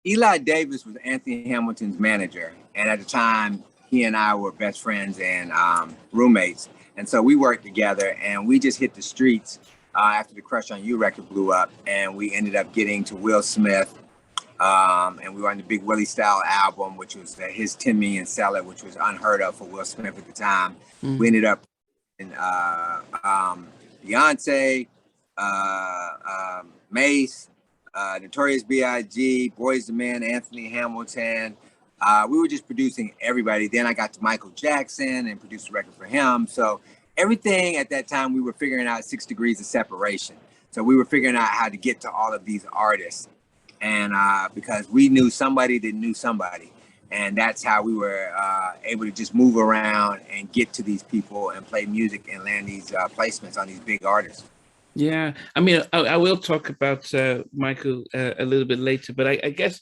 Eli Davis was Anthony Hamilton's manager, and at the time, he and I were best friends and roommates, and so we worked together, and we just hit the streets after the Crush on You record blew up, and we ended up getting to Will Smith, and we were on the big Willie Style album, which was his 10 million seller, which was unheard of for Will Smith at the time. We ended up in Beyonce, Mace, Notorious B.I.G, Boyz II Men, Anthony Hamilton. We were just producing everybody. Then I got to Michael Jackson and produced a record for him. So everything at that time, we were figuring out 6 degrees of separation. So we were figuring out how to get to all of these artists. And because we knew somebody that knew somebody. And that's how we were able to just move around and get to these people and play music and land these placements on these big artists. Yeah, I mean, I will talk about Michael a little bit later, but I guess,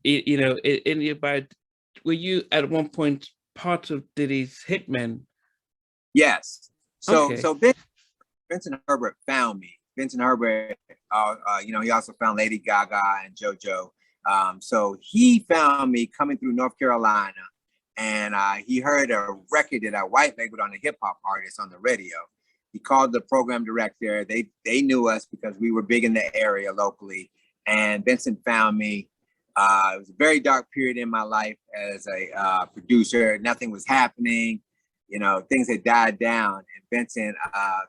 you know, were you at one point part of Diddy's Hitmen? Yes. So Okay. so Vincent Herbert found me. Vincent Herbert, you know, he also found Lady Gaga and JoJo. So he found me coming through North Carolina, and he heard a record that I white labeled on a hip hop artist on the radio. He called the program director. They knew us because we were big in the area locally. And Vincent found me. It was a very dark period in my life as a producer. Nothing was happening. You know, things had died down. And Vincent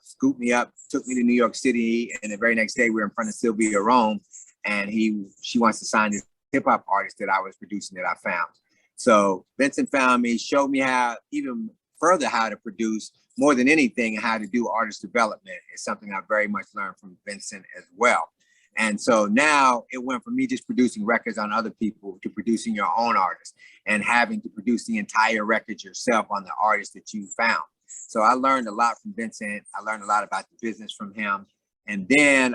scooped me up, took me to New York City. And the very next day, we were in front of Sylvia Rome. And she wants to sign this hip hop artist that I was producing that I found. So Vincent found me, showed me how, even further, how to produce. More than anything, how to do artist development is something I very much learned from Vincent as well. And so now it went from me just producing records on other people to producing your own artist and having to produce the entire record yourself on the artist that you found. So I learned a lot from Vincent. I learned a lot about the business from him. And then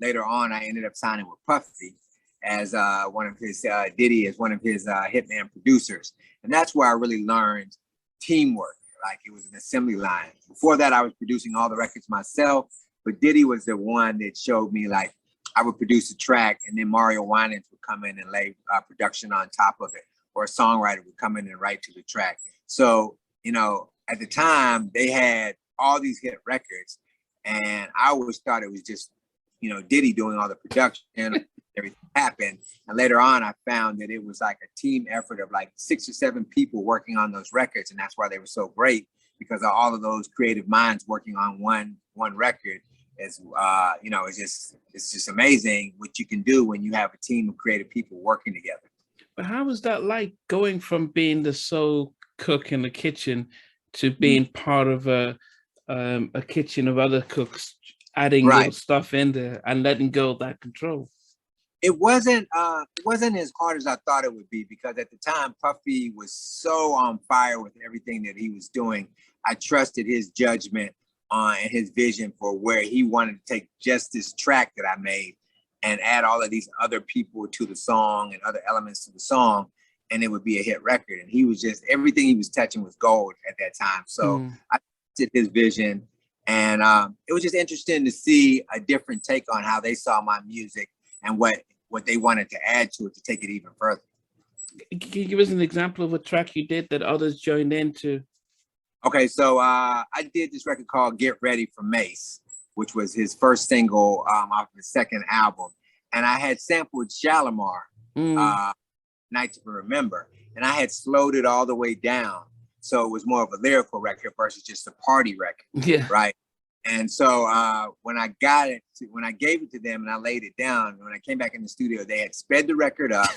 later on, I ended up signing with Puffy as one of his, Diddy as one of his hitman producers. And that's where I really learned teamwork. Like it was an assembly line. Before that, I was producing all the records myself, but Diddy was the one that showed me, like, I would produce a track and then Mario Winans would come in and lay production on top of it, or a songwriter would come in and write to the track. So, you know, at the time they had all these hit records, and I always thought it was just, you know, Diddy doing all the production. Everything happened. And later on, I found that it was like a team effort of like 6 or 7 people working on those records. And that's why they were so great, because of all of those creative minds working on one record. Is you know, it's just amazing what you can do when you have a team of creative people working together. But how was that like, going from being the sole cook in the kitchen to being part of a kitchen of other cooks, adding your stuff in there and letting go of that control? It wasn't as hard as I thought it would be, because at the time Puffy was so on fire with everything that he was doing. I trusted his judgment and his vision for where he wanted to take just this track that I made and add all of these other people to the song and other elements to the song, and it would be a hit record. And he was just, everything he was touching was gold at that time. So I trusted his vision, and it was just interesting to see a different take on how they saw my music and what they wanted to add to it to take it even further. Can you give us an example of a track you did that others joined into? Okay, so I did this record called Get Ready for Mace, which was his first single off his second album. And I had sampled Shalimar, Night to Remember, and I had slowed it all the way down. So it was more of a lyrical record versus just a party record, right? And so when I gave it to them and I laid it down, when I came back in the studio, they had sped the record up,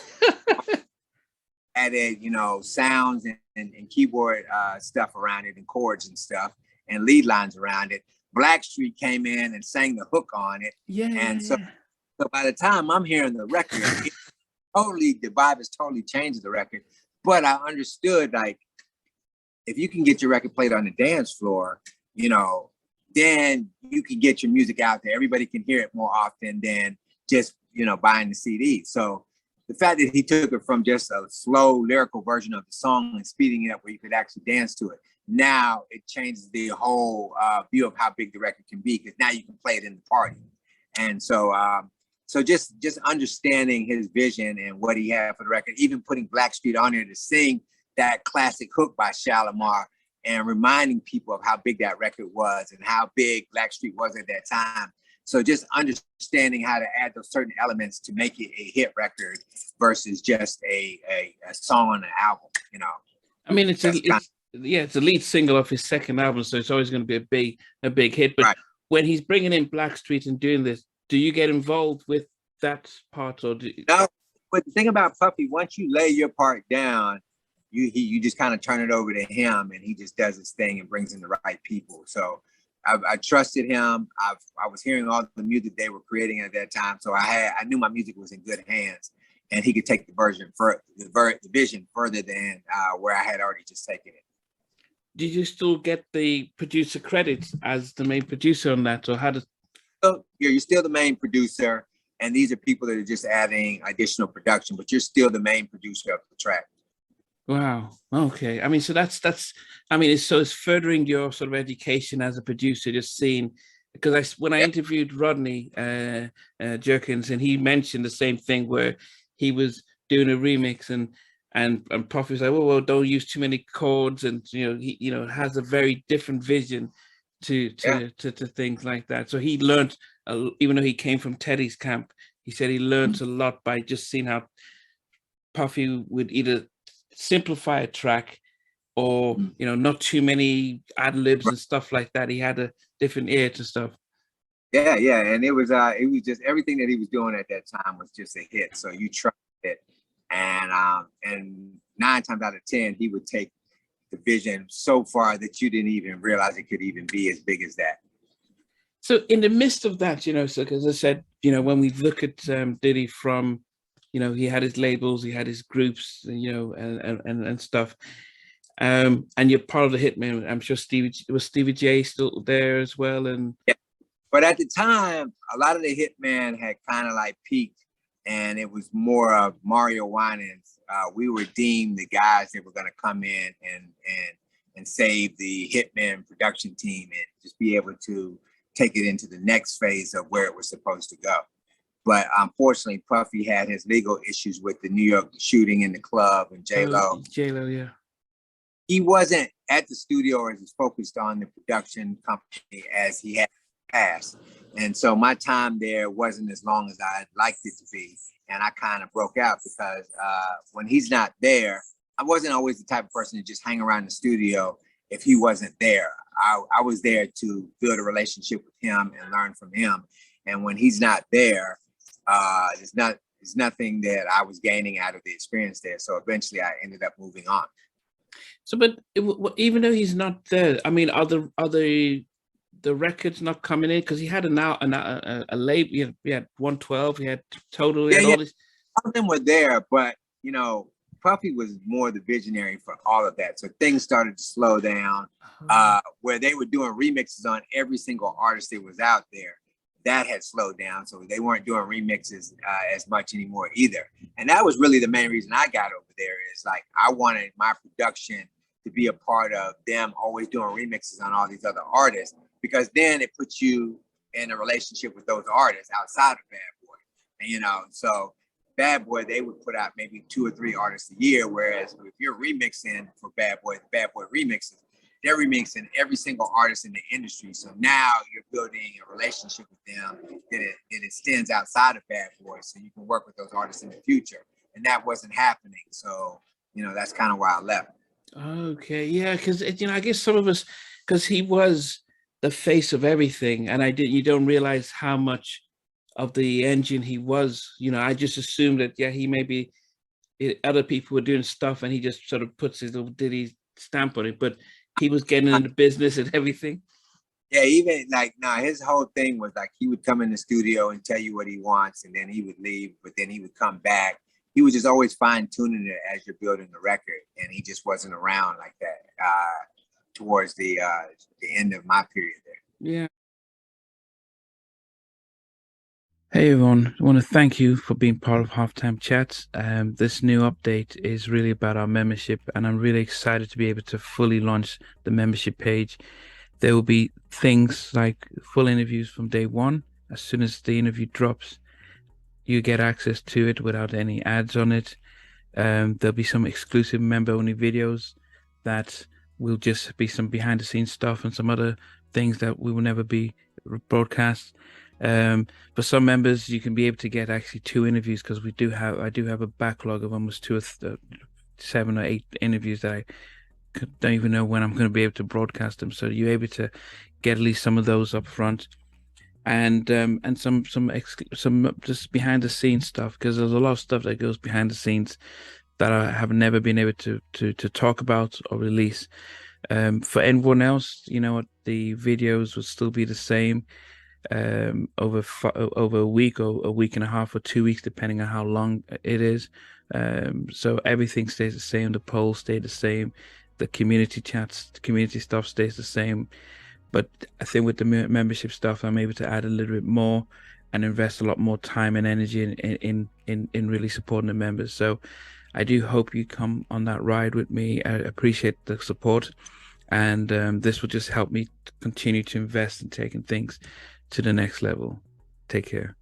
added, you know, sounds and keyboard stuff around it and chords and stuff and lead lines around it. Blackstreet came in and sang the hook on it. So by the time I'm hearing the record, the vibe has totally changed the record. But I understood, like, if you can get your record played on the dance floor, you know, then you can get your music out there. Everybody can hear it more often than just, you know, buying the CD. So the fact that he took it from just a slow lyrical version of the song and speeding it up where you could actually dance to it, now it changes the whole view of how big the record can be, because now you can play it in the party. And so So just understanding his vision and what he had for the record, even putting Blackstreet on there to sing that classic hook by Shalimar and reminding people of how big that record was and how big Blackstreet was at that time. So just understanding how to add those certain elements to make it a hit record versus just a song on an album, you know. I mean, it's the lead single of his second album, so it's always going to be a big hit. But when he's bringing in Blackstreet and doing this, do you get involved with that part, or No? But the thing about Puffy, once you lay your part down, you just kind of turn it over to him, and he just does his thing and brings in the right people. So I trusted him. I was hearing all the music they were creating at that time, so I knew my music was in good hands, and he could take the vision further than where I had already just taken it. Did you still get the producer credits as the main producer on that, or how does? So you're still the main producer, and these are people that are just adding additional production, but you're still the main producer of the track. Wow. Okay. I mean, so that's. I mean, it's furthering your sort of education as a producer, just seeing, because when I interviewed Rodney Jerkins, and he mentioned the same thing where he was doing a remix and Puffy was like, well, don't use too many chords, and he has a very different vision to things like that. So he learned, even though he came from Teddy's camp, he said he learned a lot by just seeing how Puffy would either simplify a track or not too many ad libs and stuff like that. He had a different ear to stuff. Yeah, and it was just everything that he was doing at that time was just a hit. So you trust it, and 9 times out of 10 he would take the vision so far that you didn't even realize it could even be as big as that. So in the midst of that, so as I said, when we look at Diddy from, he had his labels, he had his groups, and stuff. And you're part of the Hitmen. I'm sure Stevie J still there as well. And yeah. But at the time, a lot of the Hitmen had kind of like peaked, and it was more of Mario Winans. We were deemed the guys that were going to come in and save the Hitmen production team and just be able to take it into the next phase of where it was supposed to go. But unfortunately, Puffy had his legal issues with the New York shooting in the club and J-Lo. J-Lo, yeah. He wasn't at the studio or as focused on the production company as he had past. And so my time there wasn't as long as I'd liked it to be. And I kind of broke out because when he's not there, I wasn't always the type of person to just hang around the studio if he wasn't there. I was there to build a relationship with him and learn from him. And when he's not there, there's nothing that I was gaining out of the experience there. So eventually I ended up moving on. So, but even though he's not there, I mean, are the records not coming in? Because he had a label. He had 112. He had Total. He had all this. All of them were there, but Puffy was more the visionary for all of that. So things started to slow down, where they were doing remixes on every single artist that was out there. That had slowed down, so they weren't doing remixes as much anymore either. And that was really the main reason I got over there, is like I wanted my production to be a part of them always doing remixes on all these other artists, because then it puts you in a relationship with those artists outside of Bad Boy. And so Bad Boy, they would put out maybe 2 or 3 artists a year, whereas if you're remixing for Bad Boy, the Bad Boy remixes, they're remixing every single artist in the industry. So now you're building a relationship with them that extends outside of Bad Boy, so you can work with those artists in the future. And that wasn't happening. So, that's kind of why I left. Okay, yeah, because I guess some of us, because he was the face of everything, and you don't realize how much of the engine he was. I just assumed that he maybe other people were doing stuff, and he just sort of puts his little Diddy stamp on it, but he was getting into business and everything. Yeah, even his whole thing was like he would come in the studio and tell you what he wants, and then he would leave, but then he would come back. He was just always fine-tuning it as you're building the record, and he just wasn't around like that towards the end of my period there. Yeah. Hey everyone, I want to thank you for being part of Halftime Chats. This new update is really about our membership, and I'm really excited to be able to fully launch the membership page. There will be things like full interviews from day one, as soon as the interview drops, you get access to it without any ads on it. There'll be some exclusive member-only videos that will just be some behind-the-scenes stuff and some other things that we will never be broadcast. For some members, you can be able to get actually 2 interviews, because I do have a backlog of almost 7 or 8 interviews that I don't even know when I'm going to be able to broadcast them. So you're able to get at least some of those up front, and some just behind the scenes stuff, because there's a lot of stuff that goes behind the scenes that I have never been able to talk about or release. For anyone else, you know what, the videos will still be the same over a week or a week and a half or 2 weeks, depending on how long it is. So everything stays the same. The polls stay the same. The community chats, the community stuff stays the same. But I think with the membership stuff, I'm able to add a little bit more and invest a lot more time and energy in really supporting the members. So I do hope you come on that ride with me. I appreciate the support, and this will just help me continue to invest in taking things to the next level. Take care.